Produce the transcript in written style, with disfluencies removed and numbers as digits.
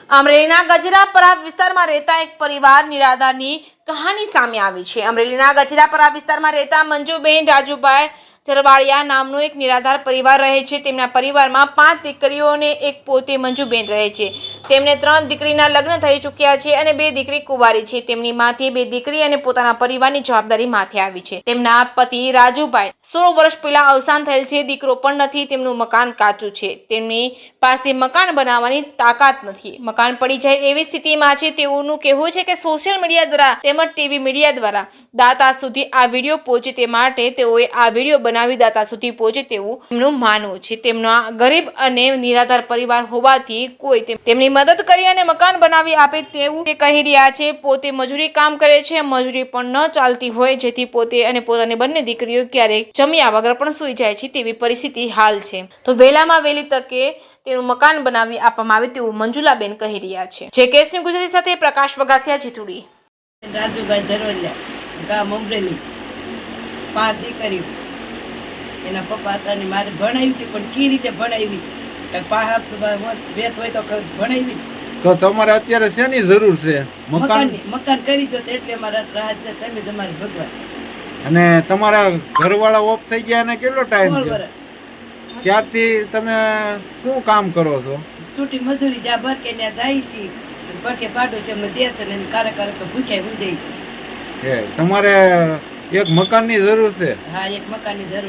અમરેલીના ગજરાપરા વિસ્તારમાં રહેતા એક પરિવાર નિરાધારની કહાની સામે આવી છે। અમરેલીના ગજરાપરા વિસ્તારમાં રહેતા મંજુબેન રાજુભાઈ ચરવાડિયા નામનો એક નિરાધાર પરિવાર રહે છે। તેમના પરિવારમાં 5 દીકરીઓ અને એક પોતે મંજુબેન રહે છે। તેમને 3 દીકરીના લગ્ન થઈ ચૂક્યા છે અને 2 દીકરી કુંવારી છે। તેમની માથે 2 દીકરી અને પોતાના પરિવારની જવાબદારી માથે આવી છે। તેમના પતિ રાજુભાઈ 16 વર્ષ પહેલા અવસાન થયેલ છે। દીકરો પણ નથી। તેમનું મકાન કાચું છે। તેમની પાસે મકાન બનાવવાની તાકાત નથી। મકાન પડી જાય એવી સ્થિતિમાં છે। તેઓનું કહેવું છે કે સોશિયલ મીડિયા દ્વારા તેમજ ટીવી મીડિયા દ્વારા દાતા સુધી આ વિડીયો પહોંચે તે માટે તેઓએ આ વિડીયો બનાવી દાતા સુધી પહોંચે તેવું તેમનું માનવું છે। તેમના ગરીબ અને નિરાધાર પરિવાર હોવાથી કોઈ તેમની મદદ કરી અને મકાન બનાવી આપે તેવું તે કહી રહ્યા છે। પોતે મજૂરી કામ કરે છે। મજૂરી પણ ન ચાલતી હોય જેથી પોતે અને પોતાની બંને દીકરીઓ ક્યારેક જમ્યા વગર પણ સૂઈ જાય છે તેવી પરિસ્થિતિ હાલ છે। તો વહેલામાં વહેલી તકે તેનું મકાન બનાવી આપવામાં આવે તેવું મંજુલાબેન કહી રહ્યા છે। જે કેસની ગુજરાતી સાથે પ્રકાશ વગાસિયા જીતુડી। રાજુભાઈ ચરવાડિયા, ગામ અમરેલી, 5 દીકરીઓ। એના પપ્પા હતા ને મારે ભણાવી હતી, પણ કઈ રીતે ભણાવી? પાહા વેત હોય તો ભણાવી। તો તમારે અત્યારે શેની જરૂર છે? મકાન કરી દો એટલે મારા રાહ છે। તમે તમારે ભગવાન। અને તમારા ઘરવાળા ઓફ થઈ ગયા ને કેટલો ટાઈમ છે? ક્યારથી તમે શું કામ કરો છો? છૂટી મજૂરી જ્યાં બરકે ત્યાં જાય છે। બરકે પાડો છે અમને દેશે ને કારે કારે તો ભૂખ્યા હું જાય છે। તમારે એક મકાનની જરૂર છે? હા, એક મકાનની જરૂર